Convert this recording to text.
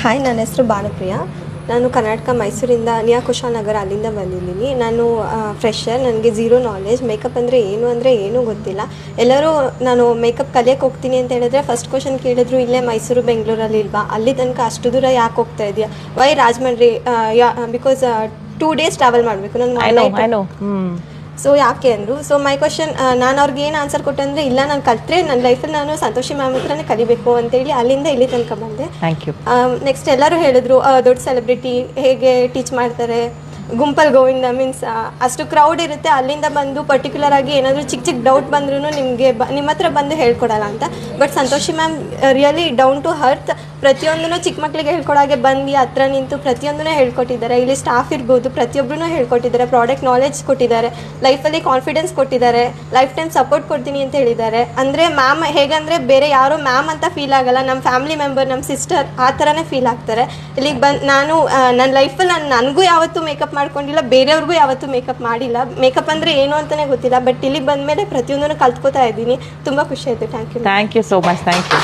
Hi, ನನ್ನ ಹೆಸರು ಭಾನುಪ್ರಿಯಾ. ನಾನು ಕರ್ನಾಟಕ ಮೈಸೂರಿಂದ ನಿಯಾ ಕುಶಾಲನಗರ ಅಲ್ಲಿಂದ ಬಂದಿದ್ದೀನಿ. ನಾನು ಫ್ರೆಶರ್. ನನಗೆ ಝೀರೋ ನಾಲೆಜ್. ಮೇಕಪ್ ಅಂದರೆ ಏನೂ ಗೊತ್ತಿಲ್ಲ. ಎಲ್ಲರೂ ನಾನು ಮೇಕಪ್ ಕಲಿಯೋಕ್ಕೆ ಹೋಗ್ತೀನಿ ಅಂತ ಹೇಳಿದ್ರೆ ಫಸ್ಟ್ ಕ್ವಶನ್ ಕೇಳಿದ್ರು, ಇಲ್ಲೇ ಮೈಸೂರು ಬೆಂಗಳೂರಲ್ಲಿ ಇಲ್ವಾ, ಅಲ್ಲಿ ತನಕ ಅಷ್ಟು ದೂರ ಯಾಕೆ ಹೋಗ್ತಾ ಇದೆಯಾ, why Rajahmundry, because 2 days travel ಮಾಡಬೇಕು ನಾನು. ಸೊ ಯಾಕೆ ಅಂದರು. ಸೊ ಮೈ ಕ್ವಶನ್, ನಾನು ಅವ್ರಿಗೆ ಏನು ಆನ್ಸರ್ ಕೊಟ್ಟೆ ಅಂದರೆ, ಇಲ್ಲ ನಾನು ಕಲಿತ್ರೆ ನನ್ನ ಲೈಫಲ್ಲಿ ನಾನು ಸಂತೋಷಿ ಮ್ಯಾಮ್ ಹತ್ರನೇ ಕಲಿಬೇಕು ಅಂತೇಳಿ ಅಲ್ಲಿಂದ ಇಲ್ಲಿ ತನಕ ಬಂದೆ. Thank you. ನೆಕ್ಸ್ಟ್ ಎಲ್ಲರೂ ಹೇಳಿದ್ರು, ದೊಡ್ಡ ಸೆಲೆಬ್ರಿಟಿ ಹೇಗೆ ಟೀಚ್ ಮಾಡ್ತಾರೆ, ಗುಂಪಲ್ಲಿ ಗೋವಿಂದ ಮೀನ್ಸ್ ಅಷ್ಟು ಕ್ರೌಡ್ ಇರುತ್ತೆ, ಅಲ್ಲಿಂದ ಬಂದು ಪರ್ಟಿಕ್ಯುಲರ್ ಆಗಿ ಏನಾದರೂ ಚಿಕ್ಕ ಡೌಟ್ ಬಂದ್ರೂ ನಿಮಗೆ ನಿಮ್ಮ ಹತ್ರ ಬಂದು ಹೇಳ್ಕೊಡಲ್ಲ ಅಂತ. But Santoshi ma'am really down to earth, ಪ್ರತಿಯೊಂದೂ ಚಿಕ್ಕ ಮಕ್ಕಳಿಗೆ ಹೇಳ್ಕೊಡಾಗೆ ಬಂದು ಹತ್ರ ನಿಂತು ಪ್ರತಿಯೊಂದೂ ಹೇಳ್ಕೊಟ್ಟಿದ್ದಾರೆ. ಇಲ್ಲಿ ಸ್ಟಾಫ್ ಇರ್ಬೋದು, ಪ್ರತಿಯೊಬ್ಬರೂ ಹೇಳ್ಕೊಟ್ಟಿದ್ದಾರೆ, ಪ್ರಾಡಕ್ಟ್ ನಾಲೆಜ್ ಕೊಟ್ಟಿದ್ದಾರೆ, ಲೈಫಲ್ಲಿ ಕಾನ್ಫಿಡೆನ್ಸ್ ಕೊಟ್ಟಿದ್ದಾರೆ, ಲೈಫ್ ಟೈಮ್ ಸಪೋರ್ಟ್ ಕೊಡ್ತೀನಿ ಅಂತ ಹೇಳಿದ್ದಾರೆ. ಅಂದರೆ ಮ್ಯಾಮ್ ಹೇಗಂದರೆ ಬೇರೆ ಯಾರೋ ಮ್ಯಾಮ್ ಅಂತ ಫೀಲ್ ಆಗಲ್ಲ, ನಮ್ಮ ಫ್ಯಾಮಿಲಿ ಮೆಂಬರ್, ನಮ್ಮ ಸಿಸ್ಟರ್ ಆ ಥರನೇ ಫೀಲ್ ಆಗ್ತಾರೆ. ಇಲ್ಲಿಗೆ ನಾನು ನನ್ನ ಲೈಫಲ್ಲಿ ನನಗೂ ಯಾವತ್ತೂ ಮೇಕಪ್ ಮಾಡ್ಕೊಂಡಿಲ್ಲ, ಬೇರೆಯವ್ರಿಗೂ ಯಾವತ್ತೂ ಮೇಕಪ್ ಮಾಡಿಲ್ಲ. ಮೇಕಪ್ ಅಂದರೆ ಏನು ಅಂತಲೇ ಗೊತ್ತಿಲ್ಲ. ಬಟ್ ಇಲ್ಲಿಗೆ ಬಂದಮೇಲೆ ಪ್ರತಿಯೊಂದನ್ನು ಕಲ್ತ್ಕೋತಾ ಇದ್ದೀನಿ. ತುಂಬ ಖುಷಿ ಆಯಿತು. Thank you so much. Thank you.